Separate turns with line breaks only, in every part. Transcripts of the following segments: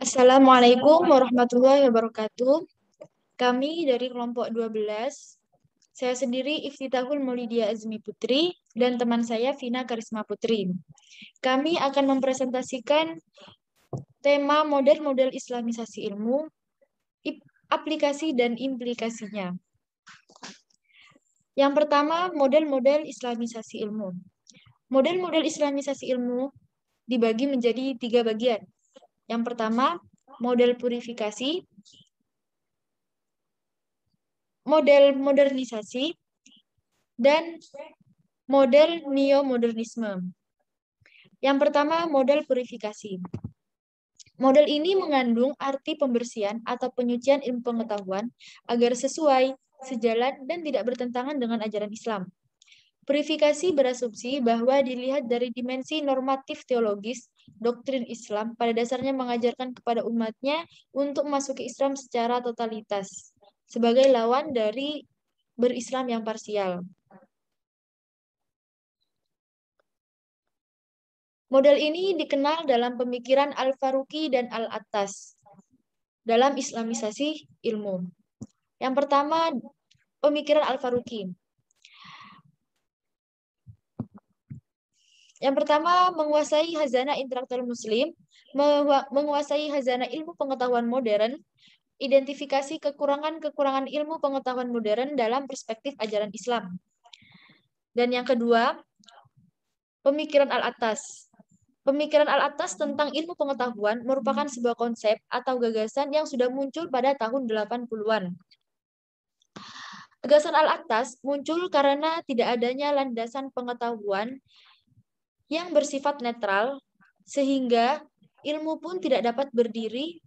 Assalamualaikum warahmatullahi wabarakatuh. Kami dari kelompok 12, saya sendiri Iftitahul Maulidia Azmi Putri dan teman saya Vina Karisma Putri. Kami akan mempresentasikan tema model-model Islamisasi ilmu, aplikasi dan implikasinya. Yang pertama, model-model Islamisasi ilmu. Model-model Islamisasi ilmu dibagi menjadi 3 bagian. Yang pertama, model purifikasi, model modernisasi, dan model neomodernisme. Yang pertama, model purifikasi. Model ini mengandung arti pembersihan atau penyucian ilmu pengetahuan agar sesuai, sejalan, dan tidak bertentangan dengan ajaran Islam. Purifikasi berasumsi bahwa dilihat dari dimensi normatif teologis, doktrin Islam pada dasarnya mengajarkan kepada umatnya untuk memasuki Islam secara totalitas, sebagai lawan dari berislam yang parsial. Model ini dikenal dalam pemikiran Al-Faruqi dan Al-Attas dalam Islamisasi ilmu. Yang pertama, pemikiran Al-Faruqi. Yang pertama, menguasai khazanah intelektual muslim, menguasai khazanah ilmu pengetahuan modern, identifikasi kekurangan-kekurangan ilmu pengetahuan modern dalam perspektif ajaran Islam. Dan yang kedua, pemikiran Al-Attas. Pemikiran Al-Attas tentang ilmu pengetahuan merupakan sebuah konsep atau gagasan yang sudah muncul pada tahun 80-an. Gagasan Al-Attas muncul karena tidak adanya landasan pengetahuan yang bersifat netral, sehingga ilmu pun tidak dapat berdiri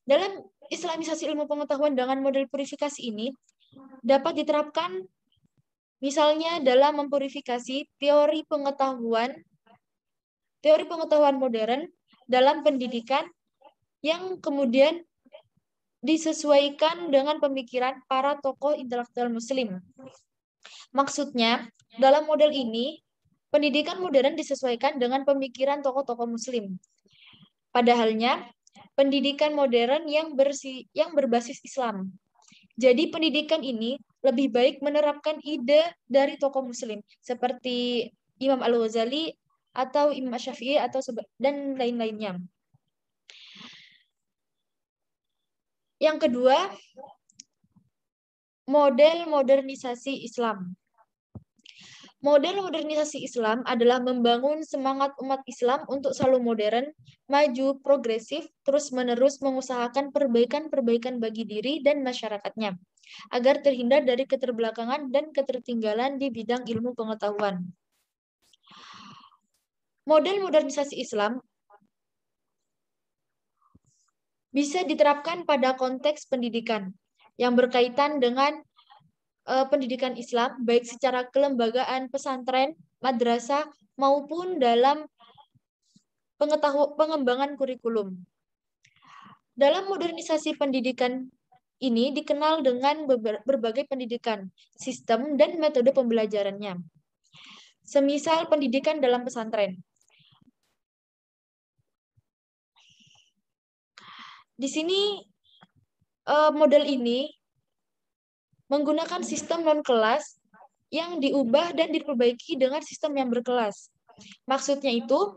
dalam Islamisasi ilmu pengetahuan dengan model purifikasi ini dapat diterapkan misalnya dalam mempurifikasi teori pengetahuan modern dalam pendidikan yang kemudian disesuaikan dengan pemikiran para tokoh intelektual muslim. Maksudnya, dalam model ini, pendidikan modern disesuaikan dengan pemikiran tokoh-tokoh muslim. Padahalnya, pendidikan modern yang berbasis Islam. Jadi pendidikan ini lebih baik menerapkan ide dari tokoh muslim seperti Imam Al-Ghazali atau Imam Syafi'i dan lain-lainnya. Yang kedua, model modernisasi Islam. Model modernisasi Islam adalah membangun semangat umat Islam untuk selalu modern, maju, progresif, terus-menerus mengusahakan perbaikan-perbaikan bagi diri dan masyarakatnya, agar terhindar dari keterbelakangan dan ketertinggalan di bidang ilmu pengetahuan. Model modernisasi Islam bisa diterapkan pada konteks pendidikan yang berkaitan dengan pendidikan Islam, baik secara kelembagaan, pesantren, madrasah, maupun dalam pengembangan kurikulum. Dalam modernisasi pendidikan ini dikenal dengan berbagai pendidikan, sistem, dan metode pembelajarannya. Semisal pendidikan dalam pesantren. Di sini model ini menggunakan sistem non-kelas yang diubah dan diperbaiki dengan sistem yang berkelas. Maksudnya itu,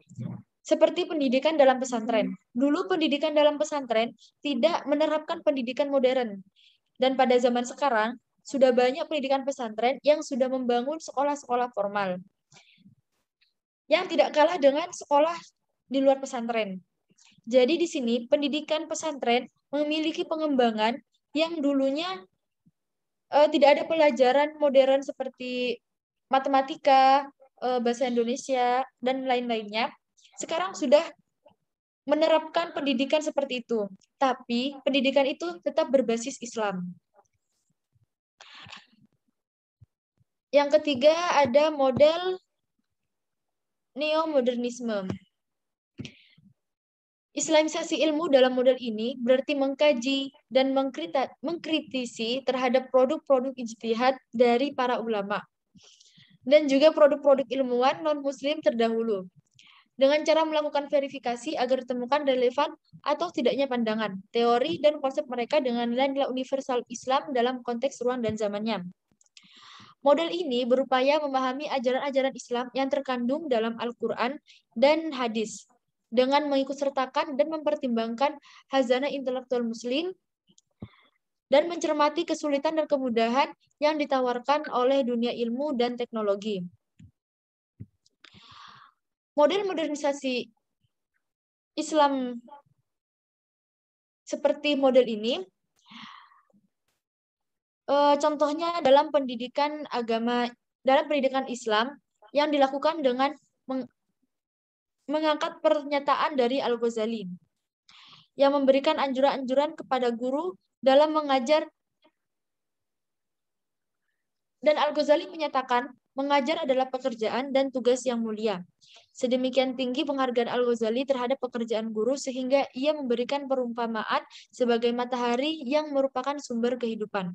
seperti pendidikan dalam pesantren. Dulu pendidikan dalam pesantren tidak menerapkan pendidikan modern. Dan pada zaman sekarang, sudah banyak pendidikan pesantren yang sudah membangun sekolah-sekolah formal. Yang tidak kalah dengan sekolah di luar pesantren. Jadi di sini pendidikan pesantren memiliki pengembangan yang dulunya tidak ada pelajaran modern seperti matematika, bahasa Indonesia, dan lain-lainnya. Sekarang sudah menerapkan pendidikan seperti itu. Tapi pendidikan itu tetap berbasis Islam. Yang ketiga ada model neomodernisme. Islamisasi ilmu dalam model ini berarti mengkaji dan mengkritisi terhadap produk-produk ijtihad dari para ulama. dan juga produk-produk ilmuwan non-muslim terdahulu dengan cara melakukan verifikasi agar ditemukan relevan atau tidaknya pandangan, teori, dan konsep mereka dengan nilai-nilai universal Islam dalam konteks ruang dan zamannya. Model ini berupaya memahami ajaran-ajaran Islam yang terkandung dalam Al-Quran dan hadis dengan mengikutsertakan dan mempertimbangkan khazanah intelektual muslim dan mencermati kesulitan dan kemudahan yang ditawarkan oleh dunia ilmu dan teknologi. Model modernisasi Islam seperti model ini, contohnya dalam pendidikan agama, dalam pendidikan Islam yang dilakukan dengan mengangkat pernyataan dari Al-Ghazali yang memberikan anjuran-anjuran kepada guru dalam mengajar, dan Al-Ghazali menyatakan mengajar adalah pekerjaan dan tugas yang mulia. Sedemikian tinggi penghargaan Al-Ghazali terhadap pekerjaan guru sehingga ia memberikan perumpamaan sebagai matahari yang merupakan sumber kehidupan.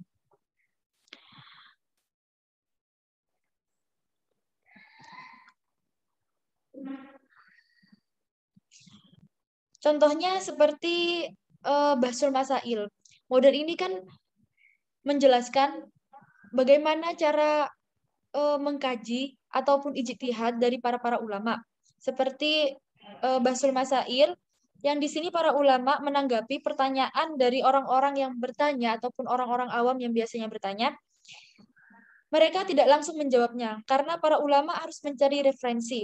Contohnya seperti Bahsul Masail. Model ini kan menjelaskan bagaimana cara mengkaji ataupun ijtihad dari para ulama. Seperti Bahsul Masail, yang di sini para ulama menanggapi pertanyaan dari orang-orang yang bertanya ataupun orang-orang awam yang biasanya bertanya. Mereka tidak langsung menjawabnya karena para ulama harus mencari referensi.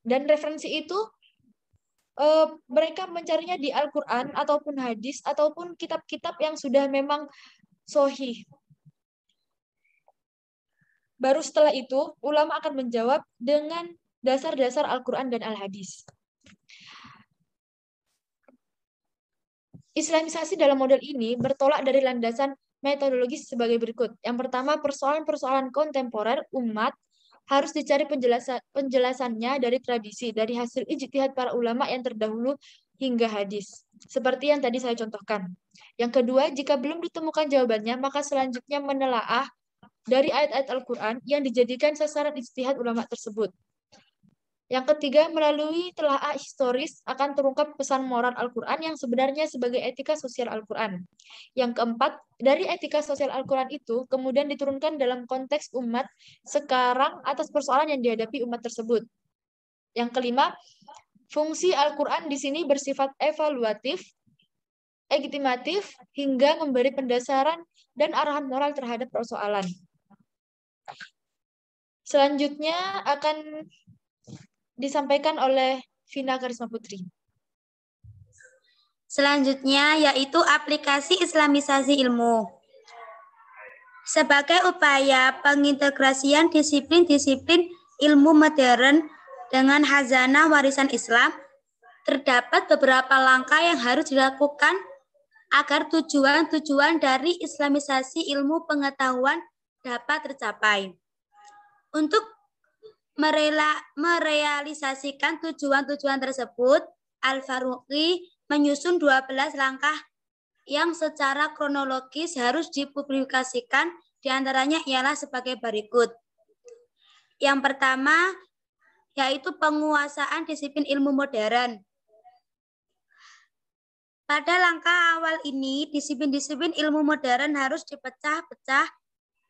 Dan referensi itu mereka mencarinya di Al-Quran ataupun hadis ataupun kitab-kitab yang sudah memang sahih. Baru setelah itu, ulama akan menjawab dengan dasar-dasar Al-Quran dan Al-Hadis. Islamisasi dalam model ini bertolak dari landasan metodologis sebagai berikut. Yang pertama, persoalan-persoalan kontemporer umat harus dicari penjelasannya dari tradisi, dari hasil ijtihad para ulama yang terdahulu hingga hadis. Seperti yang tadi saya contohkan. Yang kedua, jika belum ditemukan jawabannya, maka selanjutnya menelaah dari ayat-ayat Al-Quran yang dijadikan sasaran ijtihad ulama tersebut. Yang ketiga, melalui telaah historis akan terungkap pesan moral Al-Quran yang sebenarnya sebagai etika sosial Al-Quran. Yang keempat, dari etika sosial Al-Quran itu kemudian diturunkan dalam konteks umat sekarang atas persoalan yang dihadapi umat tersebut. Yang kelima, fungsi Al-Quran di sini bersifat evaluatif, legitimatif, hingga memberi pendasaran dan arahan moral terhadap persoalan. Selanjutnya akan disampaikan oleh Vina Karisma Putri.
Selanjutnya yaitu aplikasi Islamisasi ilmu. Sebagai upaya pengintegrasian disiplin-disiplin ilmu modern dengan khazanah warisan Islam, terdapat beberapa langkah yang harus dilakukan agar tujuan-tujuan dari Islamisasi ilmu pengetahuan dapat tercapai. Untuk merealisasikan tujuan-tujuan tersebut, Al-Faruqi menyusun 12 langkah yang secara kronologis harus dipublikasikan, diantaranya ialah sebagai berikut. Yang pertama, yaitu penguasaan disiplin ilmu modern. Pada langkah awal ini, disiplin-disiplin ilmu modern harus dipecah-pecah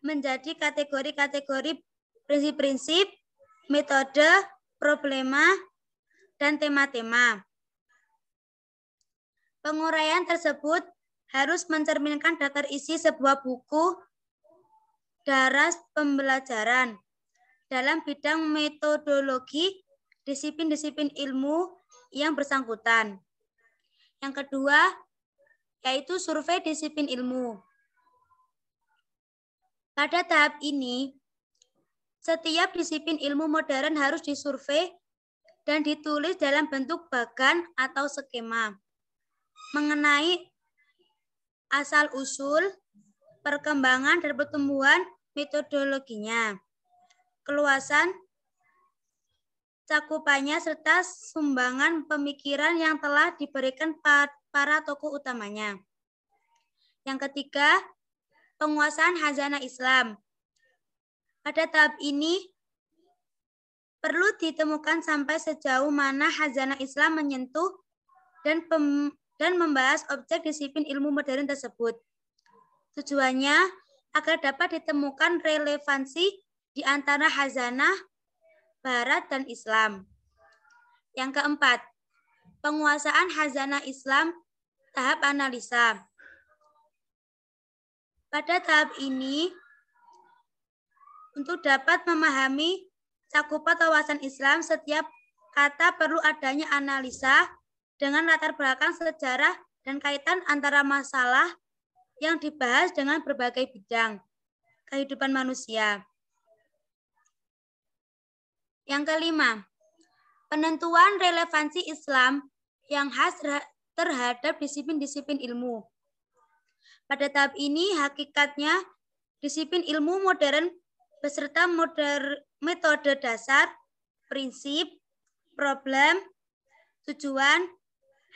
menjadi kategori-kategori prinsip-prinsip, metode, problema, dan tema-tema. Penguraian tersebut harus mencerminkan daftar isi sebuah buku daras pembelajaran dalam bidang metodologi disiplin-disiplin ilmu yang bersangkutan. Yang kedua, yaitu survei disiplin ilmu. Pada tahap ini, setiap disiplin ilmu modern harus disurvei dan ditulis dalam bentuk bagan atau skema mengenai asal-usul, perkembangan dan pertumbuhan metodologinya, keluasan, cakupannya, serta sumbangan pemikiran yang telah diberikan para tokoh utamanya. Yang ketiga, penguasaan khazanah Islam. Pada tahap ini, perlu ditemukan sampai sejauh mana khazanah Islam menyentuh dan membahas objek disiplin ilmu modern tersebut. Tujuannya agar dapat ditemukan relevansi di antara khazanah Barat dan Islam. Yang keempat, penguasaan khazanah Islam tahap analisa. Pada tahap ini, untuk dapat memahami cakupan wawasan Islam, setiap kata perlu adanya analisa dengan latar belakang sejarah dan kaitan antara masalah yang dibahas dengan berbagai bidang kehidupan manusia. Yang kelima, penentuan relevansi Islam yang khas terhadap disiplin-disiplin ilmu. Pada tahap ini, hakikatnya disiplin ilmu modern beserta metode dasar, prinsip, problem, tujuan,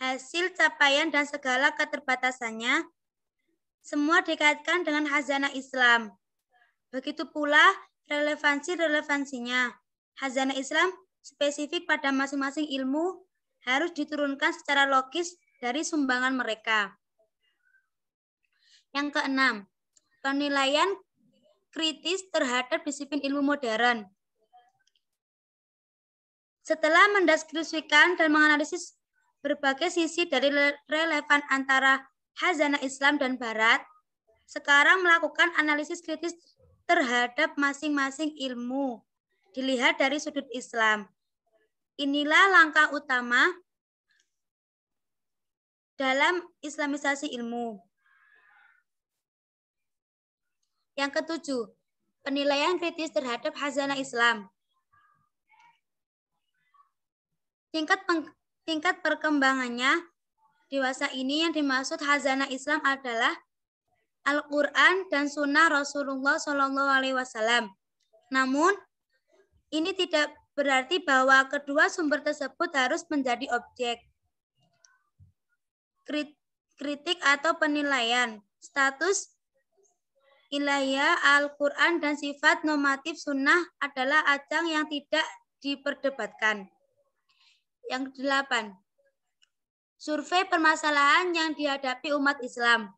hasil capaian, dan segala keterbatasannya, semua dikaitkan dengan khazanah Islam. Begitu pula relevansinya. Khazanah Islam spesifik pada masing-masing ilmu harus diturunkan secara logis dari sumbangan mereka. Yang keenam, penilaian kritis terhadap disiplin ilmu modern. Setelah mendeskripsikan dan menganalisis berbagai sisi dari relevan antara khazanah Islam dan Barat, sekarang melakukan analisis kritis terhadap masing-masing ilmu, dilihat dari sudut Islam. Inilah langkah utama dalam islamisasi ilmu. Yang ketujuh, penilaian kritis terhadap khazanah Islam. Tingkat perkembangannya dewasa ini yang dimaksud khazanah Islam adalah Al-Quran dan Sunnah Rasulullah SAW. Namun, ini tidak berarti bahwa kedua sumber tersebut harus menjadi objek kritik atau penilaian. Status ilahiyah Al-Quran dan sifat normatif sunnah adalah ajang yang tidak diperdebatkan. Yang kedelapan, survei permasalahan yang dihadapi umat Islam.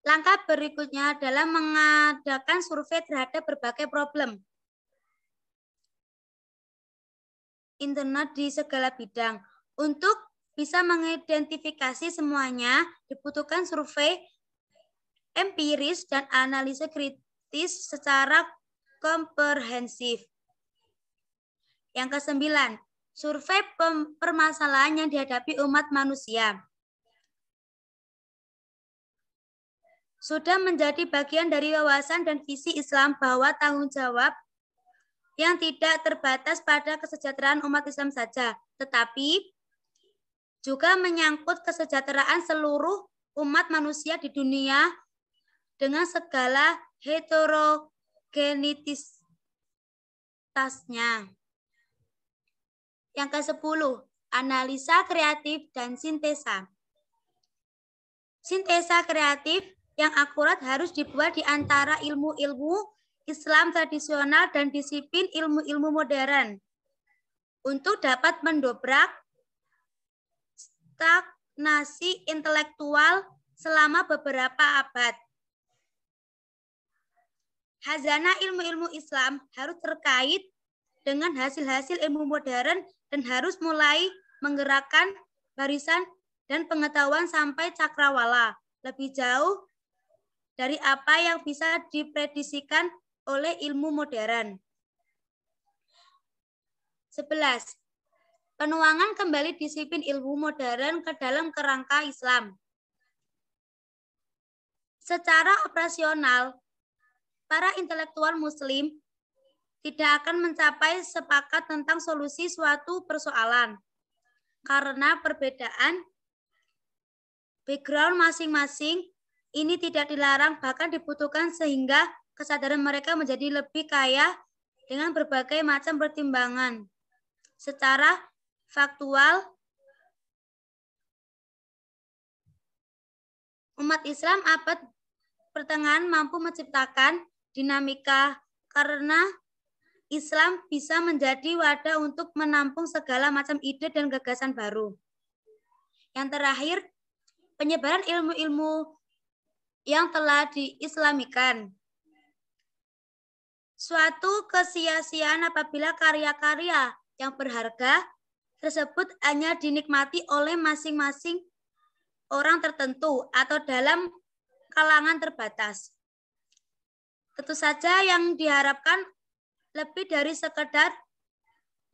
Langkah berikutnya adalah mengadakan survei terhadap berbagai problem internet di segala bidang. Untuk bisa mengidentifikasi semuanya, dibutuhkan survei empiris dan analisa kritis secara komprehensif. Yang kesembilan, survei permasalahan yang dihadapi umat manusia. Sudah menjadi bagian dari wawasan dan visi Islam bahwa tanggung jawab yang tidak terbatas pada kesejahteraan umat Islam saja, tetapi juga menyangkut kesejahteraan seluruh umat manusia di dunia dengan segala heterogenitasnya. Yang ke-10, analisa kreatif dan sintesa. Sintesa kreatif yang akurat harus dibuat di antara ilmu-ilmu Islam tradisional dan disiplin ilmu-ilmu modern untuk dapat mendobrak stagnasi intelektual selama beberapa abad. Khazanah ilmu-ilmu Islam harus terkait dengan hasil-hasil ilmu modern dan harus mulai menggerakkan barisan dan pengetahuan sampai cakrawala lebih jauh dari apa yang bisa diprediksikan oleh ilmu modern. 11. Penuangan kembali disiplin ilmu modern ke dalam kerangka Islam. Secara operasional, para intelektual Muslim tidak akan mencapai sepakat tentang solusi suatu persoalan karena perbedaan background masing-masing ini tidak dilarang, bahkan dibutuhkan sehingga kesadaran mereka menjadi lebih kaya dengan berbagai macam pertimbangan. Secara faktual, umat Islam abad pertengahan mampu menciptakan dinamika karena Islam bisa menjadi wadah untuk menampung segala macam ide dan gagasan baru. Yang terakhir, penyebaran ilmu-ilmu yang telah diislamikan. Suatu kesia-siaan apabila karya-karya yang berharga tersebut hanya dinikmati oleh masing-masing orang tertentu atau dalam kalangan terbatas. Tentu saja yang diharapkan lebih dari sekedar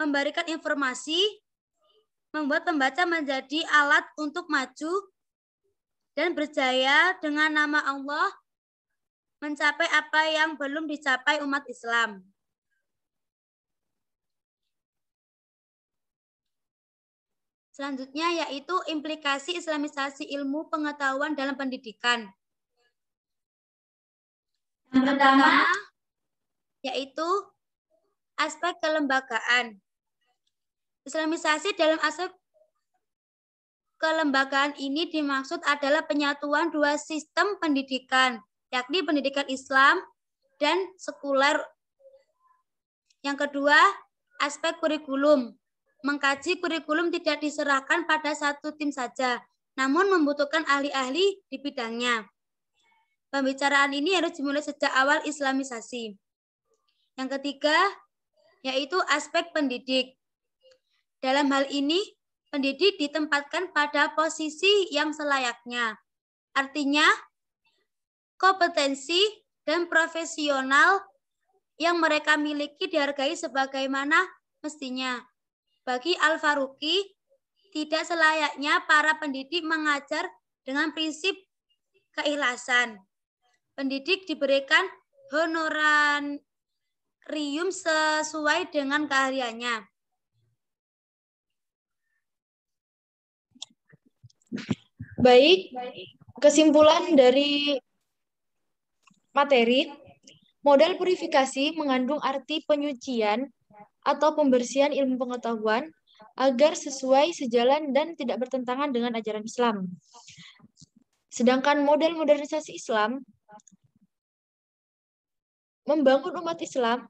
memberikan informasi, membuat pembaca menjadi alat untuk maju dan berjaya dengan nama Allah mencapai apa yang belum dicapai umat Islam. Selanjutnya yaitu implikasi islamisasi ilmu pengetahuan dalam pendidikan. Yang pertama yaitu aspek kelembagaan. Islamisasi dalam aspek kelembagaan ini dimaksud adalah penyatuan dua sistem pendidikan, yakni pendidikan Islam dan sekuler. Yang kedua, aspek kurikulum. Mengkaji kurikulum tidak diserahkan pada satu tim saja, namun membutuhkan ahli-ahli di bidangnya. Pembicaraan ini harus dimulai sejak awal islamisasi. Yang ketiga, yaitu aspek pendidik. Dalam hal ini, pendidik ditempatkan pada posisi yang selayaknya. Artinya, kompetensi dan profesional yang mereka miliki dihargai sebagaimana mestinya. Bagi Al-Faruqi, tidak selayaknya para pendidik mengajar dengan prinsip keikhlasan. Pendidik diberikan honorarium sesuai dengan keahliannya.
Baik, kesimpulan dari materi, model purifikasi mengandung arti penyucian atau pembersihan ilmu pengetahuan agar sesuai sejalan dan tidak bertentangan dengan ajaran Islam. Sedangkan model modernisasi Islam membangun umat Islam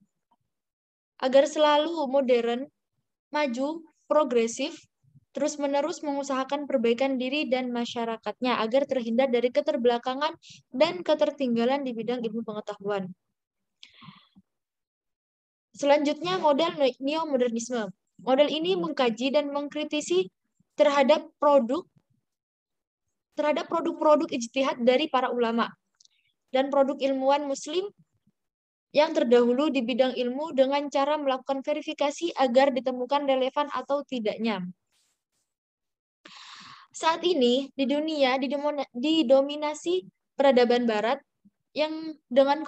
agar selalu modern, maju, progresif, terus-menerus mengusahakan perbaikan diri dan masyarakatnya agar terhindar dari keterbelakangan dan ketertinggalan di bidang ilmu pengetahuan. Selanjutnya, model neomodernisme. Model ini mengkaji dan mengkritisi terhadap produk-produk ijtihad dari para ulama dan produk ilmuwan muslim yang terdahulu di bidang ilmu dengan cara melakukan verifikasi agar ditemukan relevan atau tidaknya. Saat ini di dunia didominasi peradaban barat yang dengan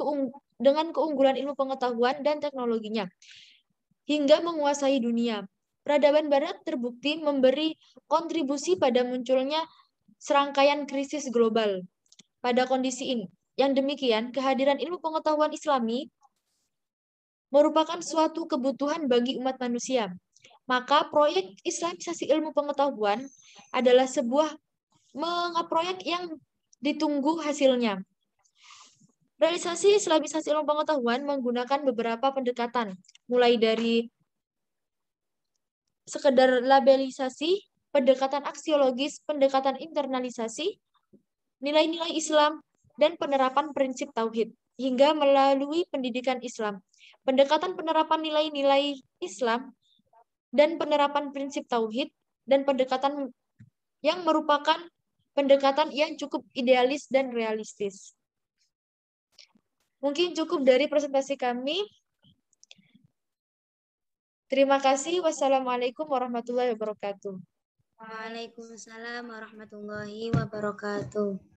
keunggulan ilmu pengetahuan dan teknologinya hingga menguasai dunia. Peradaban barat terbukti memberi kontribusi pada munculnya serangkaian krisis global. Pada kondisi ini, yang demikian, kehadiran ilmu pengetahuan Islami merupakan suatu kebutuhan bagi umat manusia. Maka proyek islamisasi ilmu pengetahuan adalah sebuah megaproyek yang ditunggu hasilnya. Realisasi islamisasi ilmu pengetahuan menggunakan beberapa pendekatan, mulai dari sekedar labelisasi, pendekatan aksiologis, pendekatan internalisasi, nilai-nilai Islam, dan penerapan prinsip tauhid, hingga melalui pendidikan Islam. Pendekatan penerapan nilai-nilai Islam dan penerapan prinsip tauhid dan pendekatan yang merupakan pendekatan yang cukup idealis dan realistis. Mungkin cukup dari presentasi kami. Terima kasih. Wassalamualaikum warahmatullahi wabarakatuh.
Waalaikumsalam warahmatullahi wabarakatuh.